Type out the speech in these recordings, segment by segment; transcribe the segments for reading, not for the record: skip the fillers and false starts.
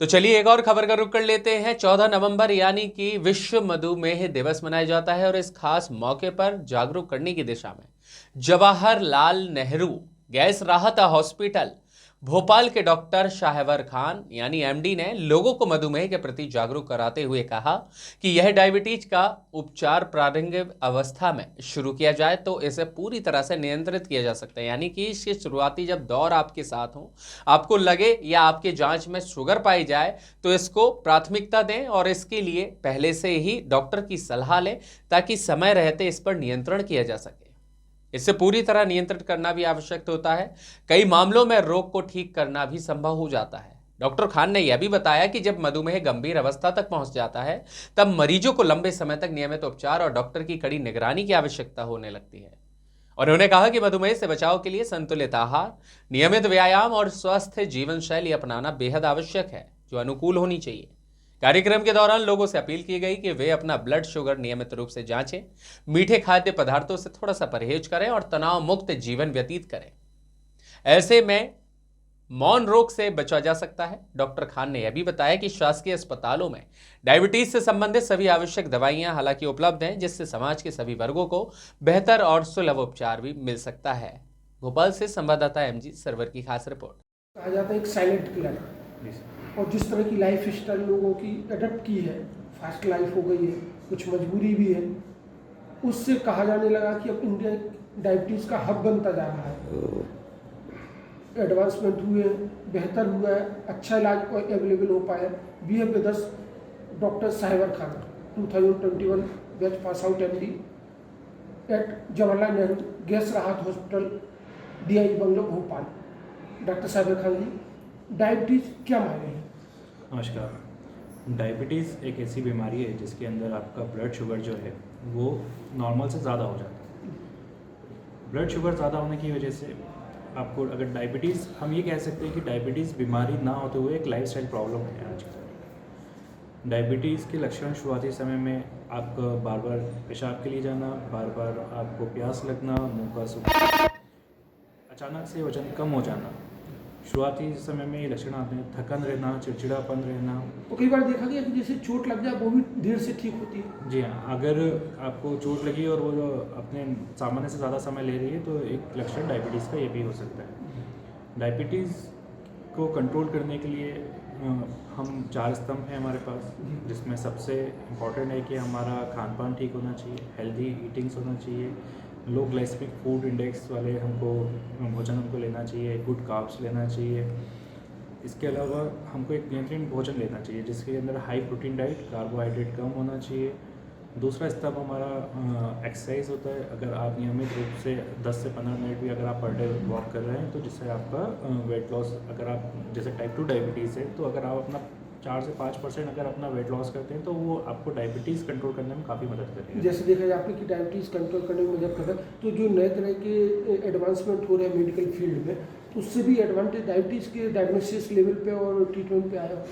तो चलिए एक और खबर का रुख कर लेते हैं। 14 नवंबर यानी कि विश्व मधुमेह दिवस मनाया जाता है और इस खास मौके पर जागरूक करने की दिशा में जवाहरलाल नेहरू गैस राहत हॉस्पिटल भोपाल के डॉक्टर शाहवर खान यानी एमडी ने लोगों को मधुमेह के प्रति जागरूक कराते हुए कहा कि यह डायबिटीज का उपचार प्रारंभिक अवस्था में शुरू किया जाए तो इसे पूरी तरह से नियंत्रित किया जा सकता है। यानी कि इसके शुरुआती जब दौर आपके साथ हो, आपको लगे या आपके जांच में शुगर पाई जाए तो इसको प्राथमिकता दें और इसके लिए पहले से ही डॉक्टर की सलाह लें ताकि समय रहते इस पर नियंत्रण किया जा सके। इसे पूरी तरह नियंत्रित करना भी आवश्यक होता है। कई मामलों में रोग को ठीक करना भी संभव हो जाता है। डॉक्टर खान ने यह भी बताया कि जब मधुमेह गंभीर अवस्था तक पहुंच जाता है तब मरीजों को लंबे समय तक नियमित उपचार और डॉक्टर की कड़ी निगरानी की आवश्यकता होने लगती है। और उन्होंने कहा कि मधुमेह से बचाव के लिए संतुलित आहार, नियमित व्यायाम और स्वस्थ जीवन शैली अपनाना बेहद आवश्यक है, जो अनुकूल होनी चाहिए। कार्यक्रम के दौरान लोगों से अपील की गई कि वे अपना ब्लड शुगर नियमित रूप से जांचें, मीठे खाद्य पदार्थों से थोड़ा सा परहेज करें और तनाव मुक्त जीवन व्यतीत करें। ऐसे में मौन रोग से बचा जा सकता है। डॉक्टर खान ने यह भी बताया कि शासकीय अस्पतालों में डायबिटीज से संबंधित सभी आवश्यक दवाइयां हालांकि उपलब्ध हैं, जिससे समाज के सभी वर्गों को बेहतर और सुलभ उपचार भी मिल सकता है। भोपाल से संवाददाता एमजी सरवर की खास रिपोर्ट। कहा जाता है एक साइलेंट किलर, और जिस तरह की लाइफ स्टाइल लोगों की अडप्ट की है, फास्ट लाइफ हो गई है, कुछ मजबूरी भी है, उससे कहा जाने लगा कि अब इंडिया डायबिटीज़ का हब बनता जा रहा है। एडवांसमेंट हुए, बेहतर हुआ है, अच्छा इलाज अवेलेबल हो पाया। Be with us doctor Shahwar Khan, 2021 batch pass out MD at Jawaharlal Nehru gas Rahat hospital DI bungalow Bhopal. Doctor Shahwar Khan ji, diabetes क्या मायने हैं? नमस्कार। डायबिटीज़ एक ऐसी बीमारी है जिसके अंदर आपका ब्लड शुगर जो है वो नॉर्मल से ज़्यादा हो जाता है। ब्लड शुगर ज़्यादा होने की वजह से आपको अगर डायबिटीज़, हम ये कह सकते हैं कि डायबिटीज़ बीमारी ना होते हुए एक लाइफस्टाइल प्रॉब्लम है आजकल। डायबिटीज़ के लक्षण शुरुआती समय में आपका बार बार पेशाब के लिए जाना, बार बार आपको प्यास लगना, मुँह का सूखना, अचानक से वजन कम हो जाना, शुरुआती समय में ये लक्षण आते हैं। थकन रहना, चिड़चिड़ापन रहना। तो कई बार देखा गया कि जैसे चोट लग जाए वो भी देर से ठीक होती है। जी हाँ, अगर आपको चोट लगी और वो जो अपने सामान्य से ज़्यादा समय ले रही है तो एक लक्षण डायबिटीज़ का ये भी हो सकता है। डायबिटीज़ को कंट्रोल करने के लिए हम 4 स्तंभ हैं हमारे पास, जिसमें सबसे इम्पॉर्टेंट है कि हमारा खान पान ठीक होना चाहिए, हेल्दी ईटिंग्स होना चाहिए, लो ग्लाइसेमिक फूड इंडेक्स वाले हमको भोजन हमको लेना चाहिए, गुड कार्ब्स लेना चाहिए। इसके अलावा हमको एक नियंत्रित भोजन लेना चाहिए जिसके अंदर हाई प्रोटीन डाइट, कार्बोहाइड्रेट कम होना चाहिए। दूसरा स्टेप हमारा एक्सरसाइज होता है। अगर आप नियमित रूप से 10 से 15 मिनट भी अगर आप पर डे वॉक कर रहे हैं तो जिससे आपका वेट लॉस, अगर आप जैसे टाइप 2 डायबिटीज़ है तो अगर आप अपना 4 से 5% अगर अपना वेट लॉस करते हैं तो वो आपको डायबिटीज़ कंट्रोल करने में काफ़ी मदद करेगी। जैसे देखा जाए आपने कि डायबिटीज़ कंट्रोल करने में मदद कर रहा है, तो जो नए तरह के एडवांसमेंट हो रहे हैं मेडिकल फील्ड में, उससे भी एडवांटेज डायबिटीज़ के डायग्नोसिस लेवल पे और ट्रीटमेंट पे आया।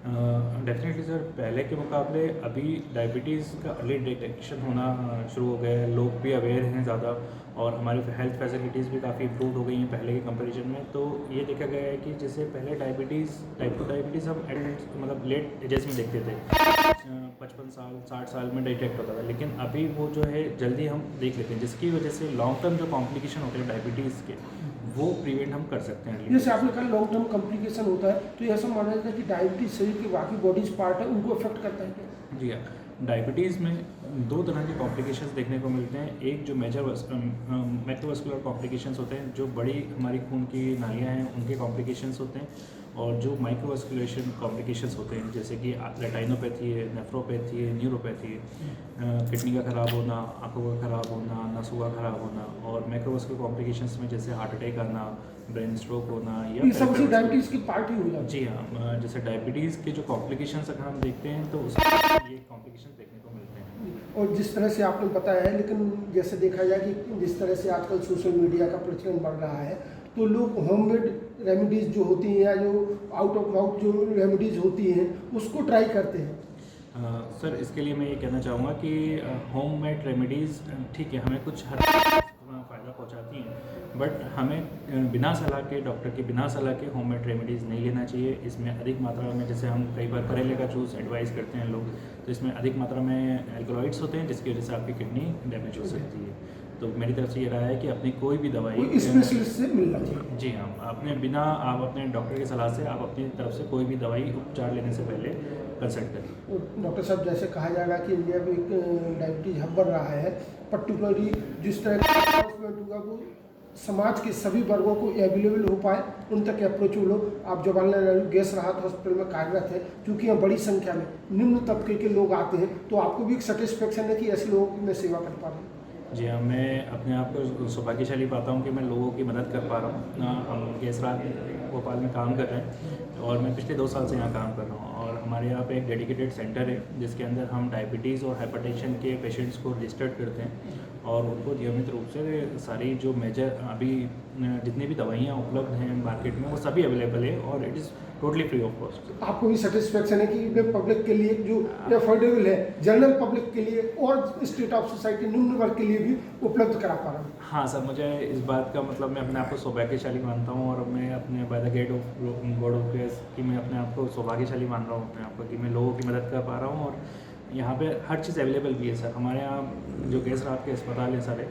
डेफिनेटली सर, पहले के मुकाबले अभी डायबिटीज़ का अर्ली डिटेक्शन होना शुरू हो गया है। लोग भी अवेयर हैं ज़्यादा और हमारी हेल्थ फैसिलिटीज़ भी काफ़ी इम्प्रूव हो गई हैं पहले के कंपैरिजन में। तो ये देखा गया है कि जैसे पहले डायबिटीज़, टाइप 2 डायबिटीज़ हम एडल्ट मतलब लेट एजेस में देखते थे, 55 साल 60 साल में डिटेक्ट होता था, लेकिन अभी वो जो है जल्दी हम देख लेते हैं, जिसकी वजह से लॉन्ग टर्म जो कॉम्प्लिकेशन होते हैं डायबिटीज़ के वो प्रिवेंट हम कर सकते हैं। जैसे आपने कहा लॉन्ग टर्म कॉम्प्लिकेशन होता है, तो ऐसा माना जाता है कि डायबिटीज़ शरीर के बाकी बॉडीज पार्ट है उनको अफेक्ट करता है क्या? जी हाँ, डायबिटीज़ में 2 तरह के कॉम्प्लिकेशंस देखने को मिलते हैं। एक जो मेजर मैक्रोवास्कुलर कॉम्प्लिकेशंस होते हैं, जो बड़ी हमारी खून की नालियाँ हैं उनके कॉम्प्लिकेशंस होते हैं, और जो माइक्रोवास्कुलेशन कॉम्प्लिकेशंस होते हैं जैसे कि रेटाइनोपैथी है, नेफ्रोपैथी है, न्यूरोपैथी है, किडनी का ख़राब होना, आंखों का ख़राब होना, नसों का ख़राब होना, और मैक्रोवास्कुलर कॉम्प्लिकेशंस में जैसे हार्ट अटैक आना, ब्रेन स्ट्रोक होना, या ये सब उसी डायबिटीज़ की पार्ट ही हो जाती है। जी हाँ, जैसे डायबिटीज़ के जो कॉम्प्लिकेशंस अगर हम देखते हैं तो उसमें ये कॉम्प्लिकेशंस देखने को मिलते हैं। और जिस तरह से आपने बताया है, लेकिन जैसे देखा जाए कि जिस तरह से आजकल सोशल मीडिया का प्रचलन बढ़ रहा है, तो लोग होममेड रेमेडीज़ जो होती हैं या जो आउट ऑफ माउथ जो रेमेडीज़ होती हैं उसको ट्राई करते हैं। सर, इसके लिए मैं ये कहना चाहूँगा कि होममेड रेमेडीज़ ठीक है, हमें कुछ हद तक फ़ायदा पहुँचाती हैं, बट हमें बिना सलाह के, डॉक्टर की बिना सलाह के होममेड रेमेडीज़ नहीं लेना चाहिए। इसमें अधिक मात्रा में, जैसे हम कई बार करेले का जूस एडवाइस करते हैं लोग, तो इसमें अधिक मात्रा में एल्कलॉइड्स होते हैं जिसकी वजह से आपकी किडनी डैमेज हो सकती है। तो मेरी तरफ से ये राय है कि अपनी कोई भी दवाई स्पेशलिस्ट से मिलना चाहिए। जी हाँ, आप अपने डॉक्टर की सलाह से आप अपनी तरफ से कोई भी दवाई उपचार लेने से पहले कंसल्ट करें। डॉक्टर साहब, जैसे कहा जा रहा है कि इंडिया में एक डायबिटीज हब बन रहा है, पर्टिकुलरली जिस तरह का अनाउंसमेंट होगा वो समाज के सभी वर्गों को अवेलेबल हो पाए, उन तक अप्रोचेबल हो। आप जवाहरलाल नेहरू गैस राहत हॉस्पिटल में कार्यरत है, क्योंकि यहाँ बड़ी संख्या में निम्न तबके के लोग आते हैं, तो आपको भी एक सेटिस्फेक्शन है कि ऐसे लोगों की मैं सेवा कर पा रहा हूँ। जी हाँ, मैं अपने आप को सौभाग्यशाली पाता हूँ कि मैं लोगों की मदद कर पा रहा हूँ। हम गैस राहत भोपाल में काम कर रहे हैं और मैं पिछले 2 साल से यहाँ काम कर रहा हूँ, और हमारे यहाँ पे एक डेडिकेटेड सेंटर है जिसके अंदर हम डायबिटीज़ और हाइपरटेंशन के पेशेंट्स को रजिस्टर्ड करते हैं और उनको नियमित रूप से सारी जो मेजर अभी जितनी भी दवाइयाँ उपलब्ध हैं मार्केट में वो सभी अवेलेबल है और it is totally free of cost. आपको भी सेटिस्फेक्शन है कि पब्लिक के लिए जो अफोर्डेबल है, जनरल पब्लिक के लिए और स्टेट ऑफ सोसाइटी निम्न वर्ग के लिए भी उपलब्ध करा पा रहा हूँ? हाँ सर, मुझे इस बात का मतलब मैं अपने आप को सौभाग्यशाली मानता हूँ और मैं अपने by the gate of god of grace कि मैं अपने आप को सौभाग्यशाली मान रहा हूँ अपने आप को कि मैं लोगों की मदद कर पा रहा हूँ। और यहाँ पे हर चीज़ अवेलेबल भी है सर। हमारे यहाँ जो गैस राहत के अस्पताल है सारे,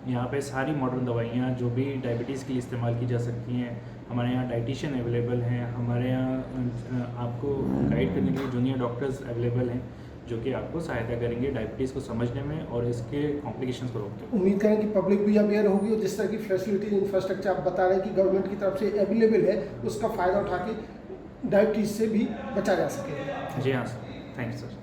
यहाँ पे सारी मॉडर्न दवाइयाँ जो भी डायबिटीज़ के लिए इस्तेमाल की जा सकती हैं, हमारे यहाँ डाइटिशियन अवेलेबल हैं, हमारे यहाँ आपको गाइड करने के लिए जूनियर डॉक्टर्स अवेलेबल हैं जो कि आपको सहायता करेंगे डायबिटीज़ को समझने में और इसके कॉम्प्लिकेशंस को रोकने में। उम्मीद करें कि पब्लिक भी अवेयर होगी और जिस तरह की फैसिलिटीज इंफ्रास्ट्रक्चर आप बता रहे हैं कि गवर्नमेंट की तरफ से अवेलेबल है, उसका फ़ायदा उठा के डायबिटीज़ से भी बचा जा सके। जी हाँ सर, थैंक यू सर।